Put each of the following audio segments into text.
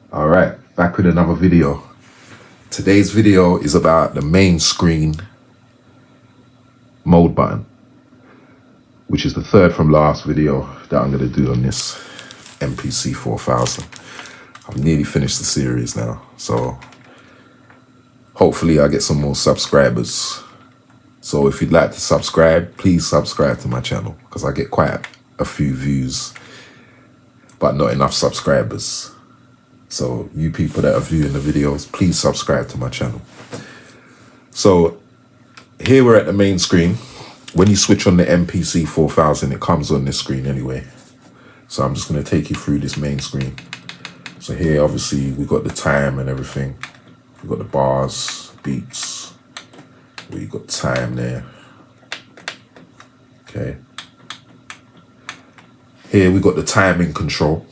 All right, back with another video. Today's video is about the main screen mode button, which is the third from last video that I'm going to do on this MPC 4000. I've nearly finished the series now, so hopefully I get some more subscribers. So if you'd like to subscribe, please subscribe to my channel because I get quite a few views, but not enough subscribers. So you people that are viewing the videos, please subscribe to my channel. So here we're at the main screen. When you switch on the MPC 4000, it comes on this screen anyway. So I'm just going to take you through this main screen. So here, obviously, we've got the time and everything. We've got the bars, beats. We've got time there. Okay. Here we got the timing control,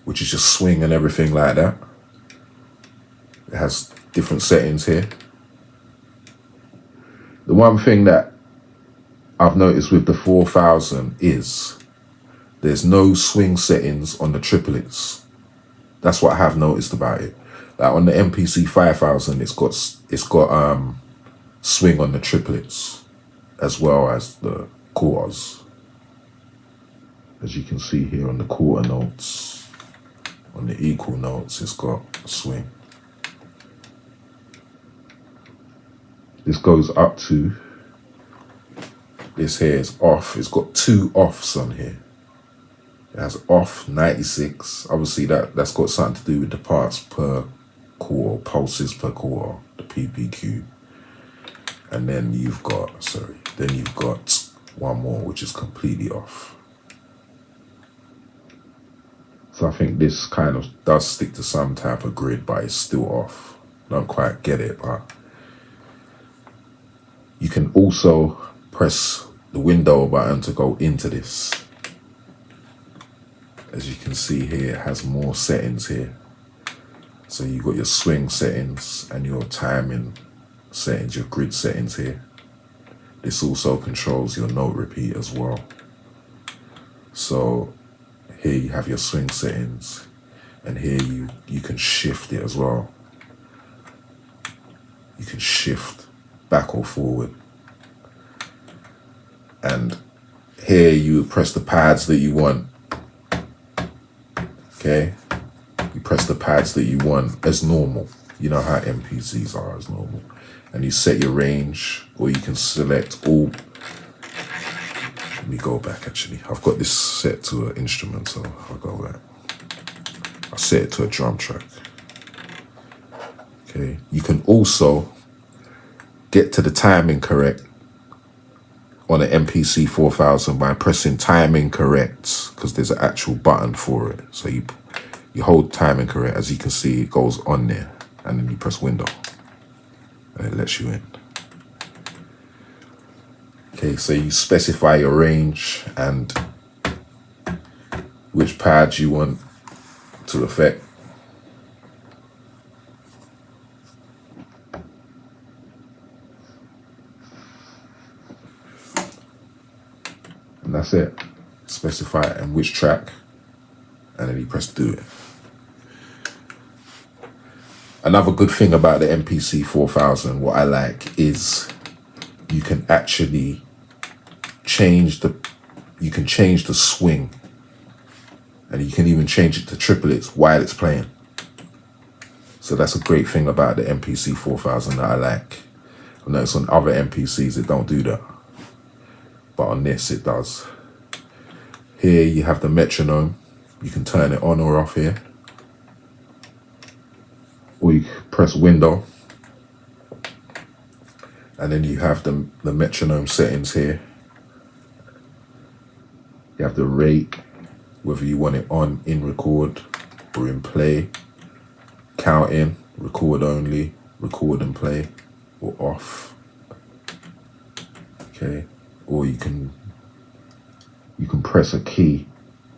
which is just swing and everything like that. It has different settings here. The one thing that I've noticed with the 4000 is there's no swing settings on the triplets. That's what I have noticed about it. Like on the MPC 5000, it's got swing on the triplets as well as the quarters. As you can see here on the quarter notes. On the equal notes, it's got a swing. This goes up to, this here is off. It's got two offs on here. It has off 96. Obviously that's got something to do with the parts per quarter, pulses per quarter, the PPQ. And then you've got, one more which is completely off. So I think this kind of does stick to some type of grid, but it's still off. Don't quite get it, but you can also press the window button to go into this. As you can see here, it has more settings here. So you've got your swing settings and your timing settings, your grid settings here. This also controls your note repeat as well. So here you have your swing settings, and here you can shift it as well. You can shift back or forward. And here you press the pads that you want. Okay? You press the pads that you want as normal. You know how MPCs are as normal. And you set your range, or you can select all. Let me go back actually. I've got this set to an instrument, so I'll go back. I'll set it to a drum track. Okay. You can also get to the timing correct on an MPC 4000 by pressing timing correct, because there's an actual button for it. So you hold timing correct. As you can see, it goes on there, and then you press window and it lets you in. Okay, so you specify your range and which pads you want to affect. And that's it. Specify it and which track, and then you press do it. Another good thing about the MPC 4000, what I like, is you can actually change the swing, and you can even change it to triplets while it's playing. So that's a great thing about the MPC 4000 that I like. I notice on other MPCs it don't do that, but on this it does. Here you have the metronome. You can turn it on or off here, or you press window, and then you have the metronome settings here. You have the rate, whether you want it on, in record, or in play, count in, record only, record and play, or off. Okay, or you can press a key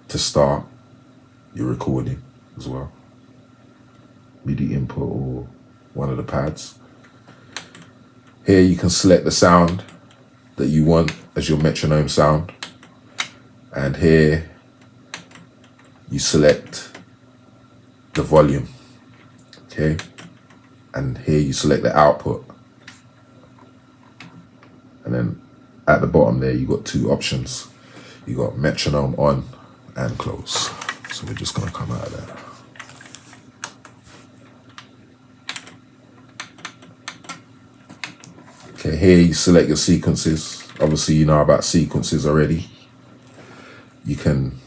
to start your recording as well. MIDI input or one of the pads. Here you can select the sound that you want as your metronome sound. And here you select the volume, okay? And here you select the output. And then at the bottom there, you got two options. You got metronome on and close. So we're just gonna come out of that. Okay, here you select your sequences. Obviously you know about sequences already. You can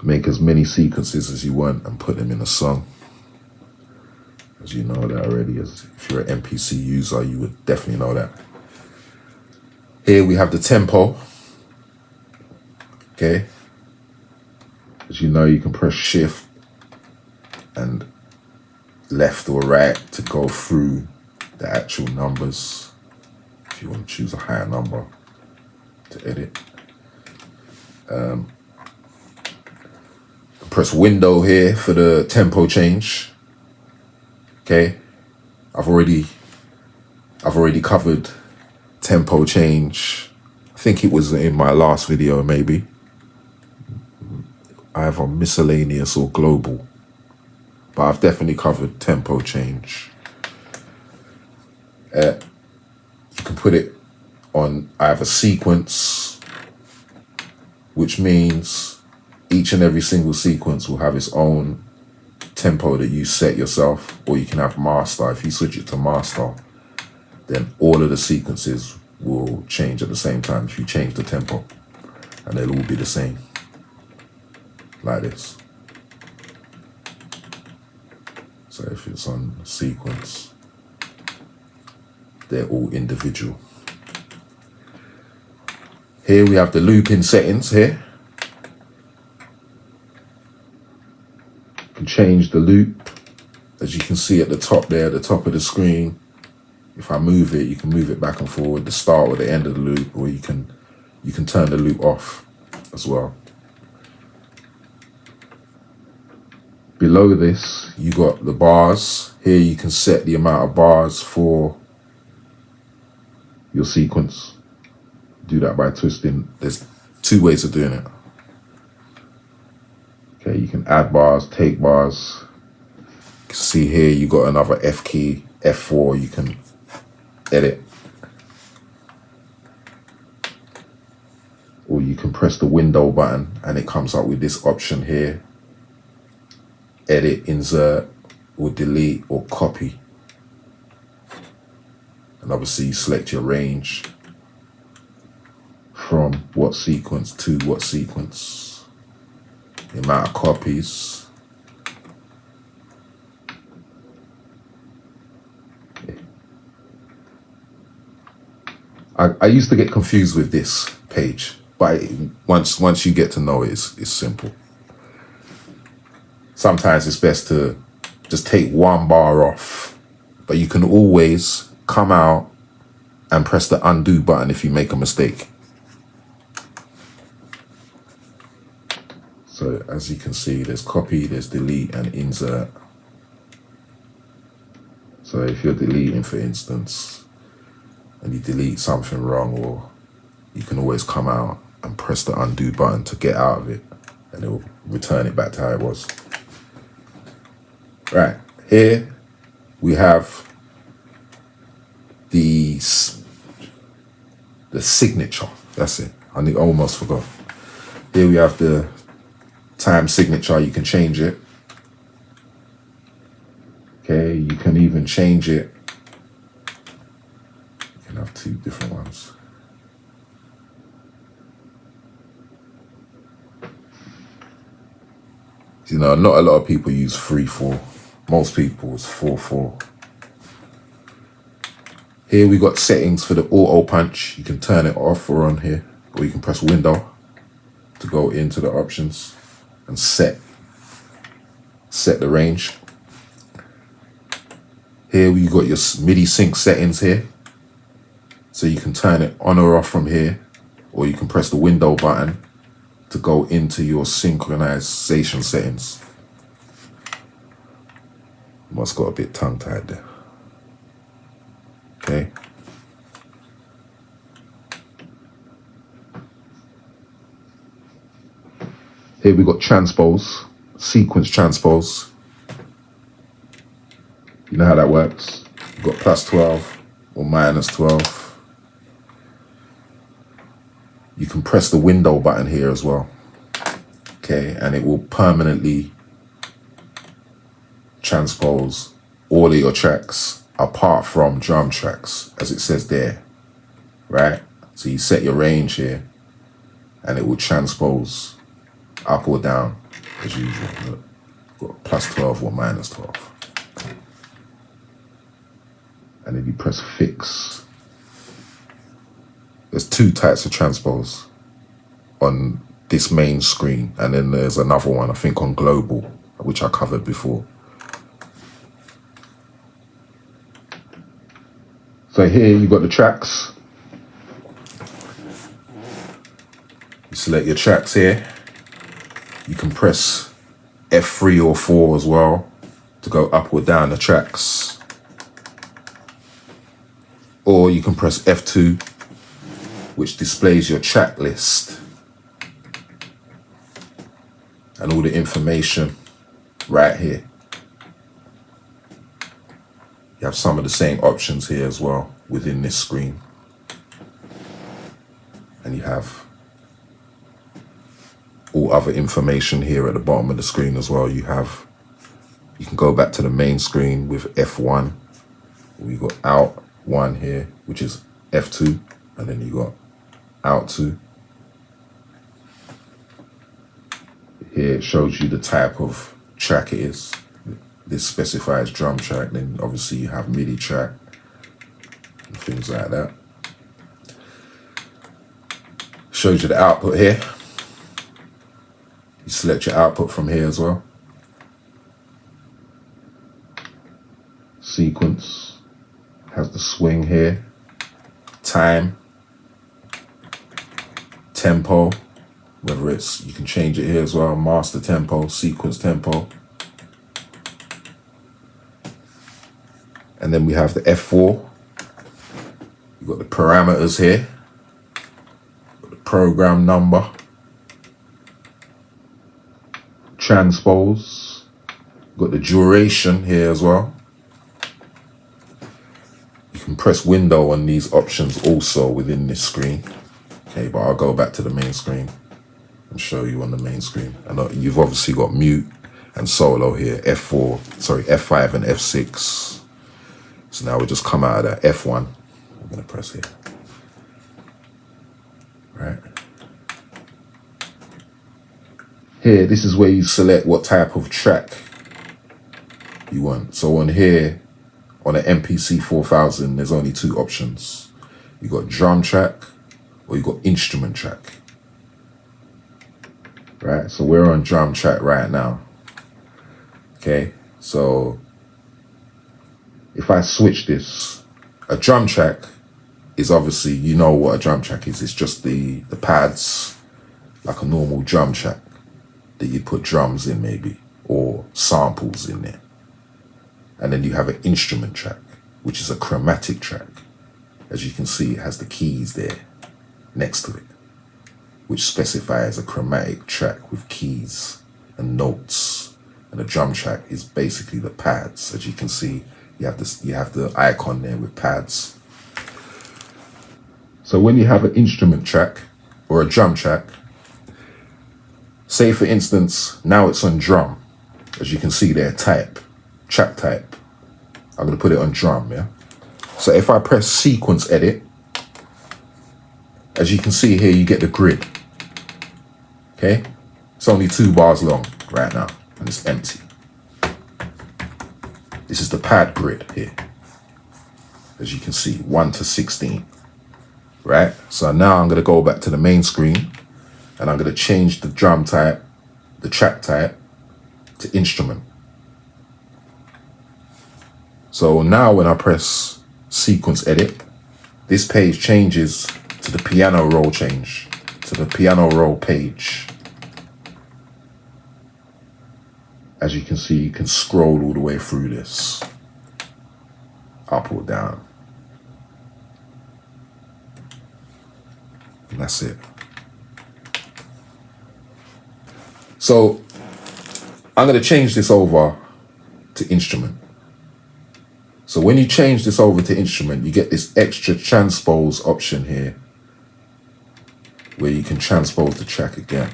make as many sequences as you want and put them in a song. As you know that already, as if you're an MPC user, you would definitely know that. Here we have the tempo. Okay. As you know, you can press shift and left or right to go through the actual numbers. If you want to choose a higher number to edit. Press window here for the tempo change. Okay. I've already covered tempo change. I think it was in my last video, maybe. Either miscellaneous or global. But I've definitely covered tempo change. You can put it on either sequence, which means each and every single sequence will have its own tempo that you set yourself, or you can have master. If you switch it to master, then all of the sequences will change at the same time if you change the tempo, and they'll all be the same, like this. So if it's on sequence, they're all individual. Here we have the looping settings here. You can change the loop, as you can see at the top there, at the top of the screen. If I move it, you can move it back and forward, the start or the end of the loop, or you can turn the loop off as well. Below this, you got the bars. Here you can set the amount of bars for your sequence. Do that by twisting. There's two ways of doing it. Okay, you can add bars, take bars. You can see here you got another F key, F4, you can edit. Or you can press the window button and it comes up with this option here. Edit, insert, or delete, or copy. And obviously you select your range from what sequence to what sequence. The amount of copies. I used to get confused with this page, but once you get to know it, it's simple. Sometimes it's best to just take one bar off, but you can always come out and press the undo button if you make a mistake. So as you can see, there's copy, there's delete, and insert. So if you're deleting, for instance, and you delete something wrong, or you can always come out and press the undo button to get out of it, and it will return it back to how it was. Right, here we have the signature. That's it. I almost forgot. Here we have the time signature. You can change it. Okay, you can even change it. You can have two different ones. You know, not a lot of people use 3/4. Most people is 4/4. Here we got settings for the auto punch. You can turn it off or on here, or you can press window to go into the options and set the range. Here we got your MIDI sync settings here. So you can turn it on or off from here, or you can press the window button to go into your synchronization settings. Must got a bit tongue-tied there. Okay. Here we got transpose. sequence transpose. You know how that works. You've got plus 12 or minus 12. You can press the window button here as well. Okay, and it will permanently transpose all of your tracks apart from drum tracks, as it says there, right? So you set your range here and it will transpose up or down as usual. Look, got plus 12 or minus 12. And then you press fix. There's two types of transpose on this main screen, and then there's another one, I think on global, which I covered before. So here you've got the tracks. You select your tracks here. You can press F3 or 4 as well to go up or down the tracks. Or you can press F2, which displays your track list and all the information right here. You have some of the same options here as well within this screen. And you have all other information here at the bottom of the screen as well. You can go back to the main screen with F1. We've got out 1 here, which is F2, and then you got out 2. Here it shows you the type of track it is. This specifies drum track, then obviously you have MIDI track and things like that. Shows you the output here. You select your output from here as well. Sequence has the swing here, time, tempo, whether it's, you can change it here as well, master tempo, sequence tempo. And then we have the F4. You've got the parameters here, got the program number, transpose, got the duration here as well. You can press window on these options also within this screen. Okay, but I'll go back to the main screen and show you on the main screen. And you've obviously got mute and solo here, F5 and F6. So now we just come out of that F1. I'm gonna press here, right? Here, this is where you select what type of track you want. So on here, on the MPC 4000, there's only 2 options. You got drum track or you got instrument track, right? So we're on drum track right now. Okay, so if I switch this, a drum track is obviously, you know what a drum track is. It's just the pads, like a normal drum track that you put drums in maybe, or samples in there. And then you have an instrument track, which is a chromatic track. As you can see, it has the keys there next to it, which specifies a chromatic track with keys and notes. And a drum track is basically the pads. As you can see, you have the icon there with pads. So when you have an instrument track or a drum track, say for instance, now it's on drum. As you can see there, track type. I'm gonna put it on drum, yeah? So if I press sequence edit, as you can see here, you get the grid, okay? It's only 2 bars long right now, and it's empty. This is the pad grid here. As you can see, 1 to 16, right? So now I'm gonna go back to the main screen and I'm gonna change the drum type, the track type to instrument. So now when I press sequence edit, this page changes to the piano roll page. As you can see, you can scroll all the way through this, up or down. And that's it. So I'm going to change this over to instrument. So when you change this over to instrument, you get this extra transpose option here, where you can transpose the track again.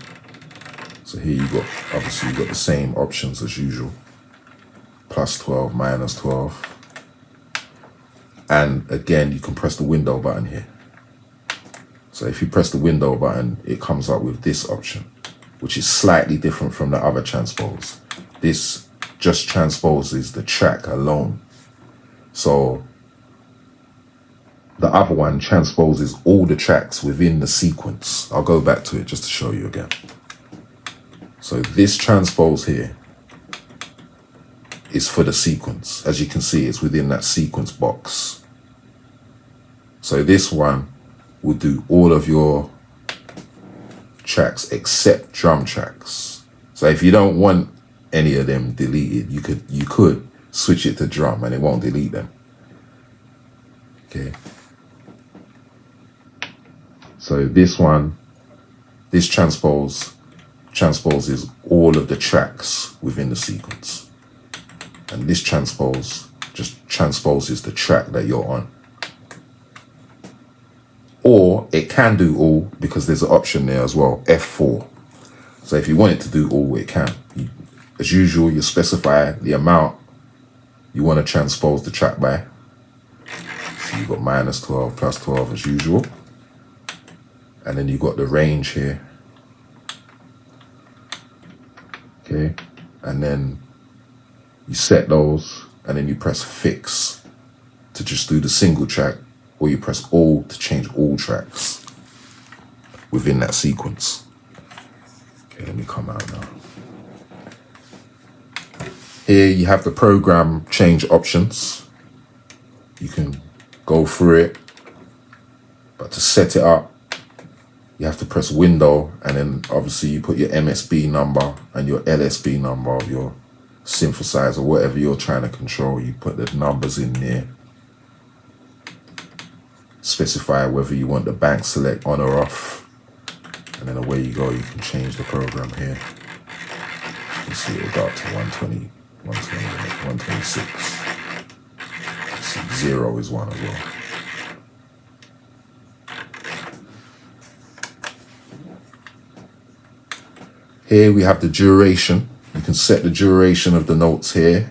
So here you got, obviously you got the same options as usual. +12, -12. And again, you can press the window button here. So if you press the window button, it comes up with this option, which is slightly different from the other transpose. This just transposes the track alone. So the other one transposes all the tracks within the sequence. I'll go back to it just to show you again. So this transpose here is for the sequence. As you can see, it's within that sequence box. So this one will do all of your tracks except drum tracks. So if you don't want any of them deleted, you could switch it to drum and it won't delete them. Okay. So this one, this transposes all of the tracks within the sequence. And this transpose just transposes the track that you're on. Or it can do all, because there's an option there as well, F4. So if you want it to do all, it can. As usual, you specify the amount you want to transpose the track by. So you've got -12, +12 as usual. And then you've got the range here. Okay, and then you set those, and then you press fix to just do the single track, or you press all to change all tracks within that sequence. Okay, let me come out now. Here you have the program change options. You can go through it, but to set it up, you have to press window, and then obviously you put your MSB number and your LSB number of your synthesizer, whatever you're trying to control. You put the numbers in there. Specify whether you want the bank select on or off. And then away you go, you can change the program here. You see it'll go up to 120, 126. See, 0 is 1 as well. Here we have the duration. You can set the duration of the notes here,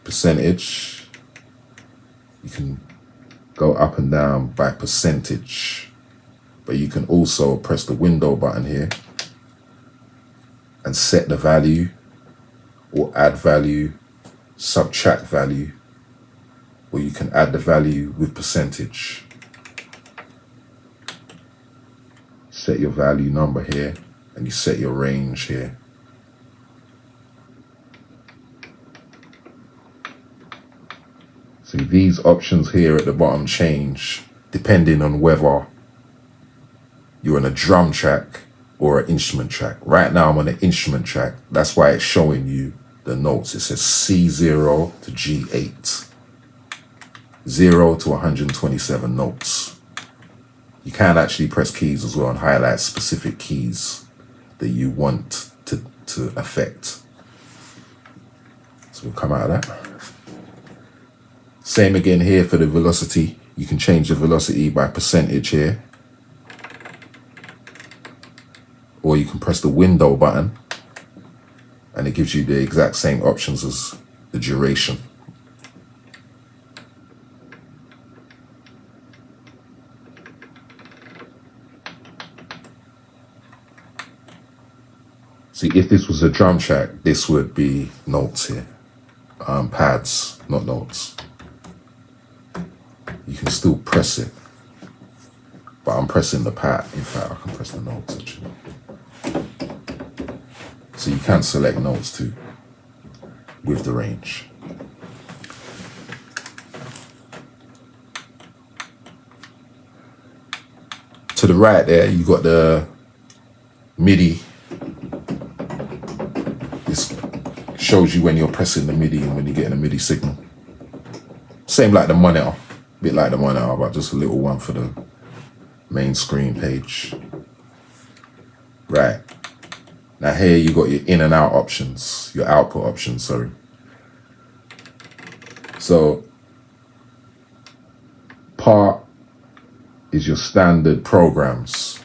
percentage. You can go up and down by percentage, but you can also press the window button here and set the value, or add value, subtract value, or you can add the value with percentage. Set your value number here, and you set your range here. See, these options here at the bottom change depending on whether you're on a drum track or an instrument track. Right now I'm on an instrument track. That's why it's showing you the notes. It says C0 to G8. 0 to 127 notes. You can actually press keys as well and highlight specific keys that you want to affect. So we'll come out of that. Same again here for the velocity. You can change the velocity by percentage here. Or you can press the window button and it gives you the exact same options as the duration. See, if this was a drum track, this would be notes here. Pads, not notes. You can still press it, but I'm pressing the pad. In fact, I can press the notes actually. So you can select notes too with the range. To the right there, you got the MIDI. This shows you when you're pressing the MIDI and when you're getting a MIDI signal. Same like the monitor. Bit like the monitor, but just a little one for the main screen page. Right. Now here you got your in and out options, your output options, sorry. So part is your standard programs.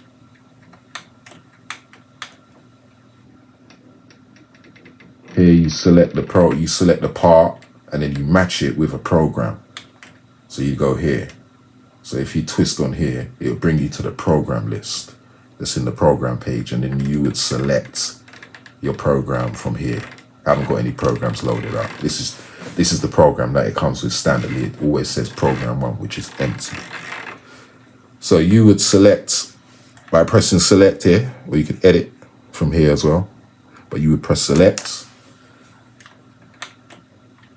Here you select the part, and then you match it with a program. So you go here. So if you twist on here, it'll bring you to the program list that's in the program page, and then you would select your program from here. I haven't got any programs loaded up. This is the program that it comes with standardly. It always says program 1, which is empty. So you would select by pressing select here, or you could edit from here as well, but you would press select.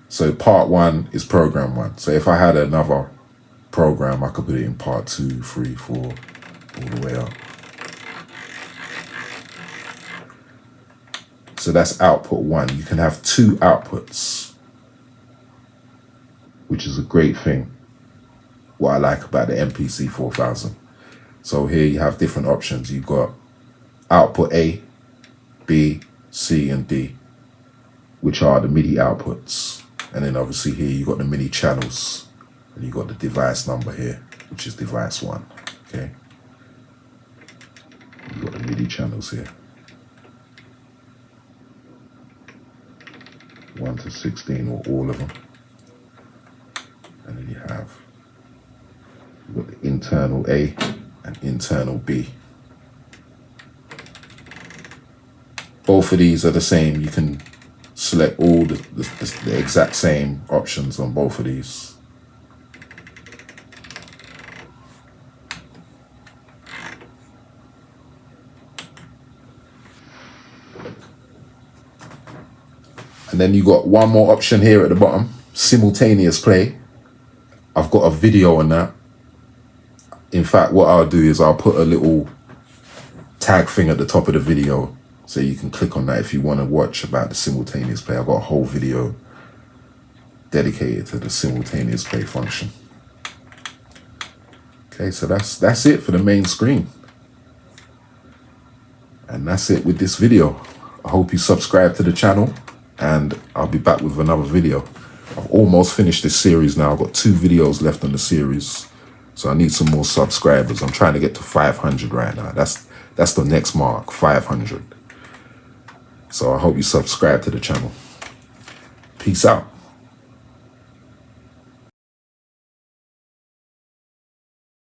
So part 1 is program 1. So if I had another program, I could put it in part 2, 3, 4, all the way up. So that's output 1. You can have 2 outputs, which is a great thing. What I like about the MPC 4000. So here you have different options. You've got output A, B, C, and D, which are the MIDI outputs. And then obviously here you've got the MIDI channels, and you've got the device number here, which is device 1, okay? You've got the MIDI channels here. 1 to 16, or all of them. And then you've got the internal A and internal B. Both of these are the same. You can select all the exact same options on both of these. And then you got one more option here at the bottom, simultaneous play. I've got a video on that. In fact, what I'll do is I'll put a little tag thing at the top of the video, so you can click on that if you want to watch about the simultaneous play. I've got a whole video dedicated to the simultaneous play function. Okay, so that's it for the main screen. And that's it with this video. I hope you subscribe to the channel, and I'll be back with another video. I've almost finished this series now. I've got 2 videos left on the series, so I need some more subscribers. I'm trying to get to 500 right now. That's the next mark, 500. So I hope you subscribe to the channel. Peace out.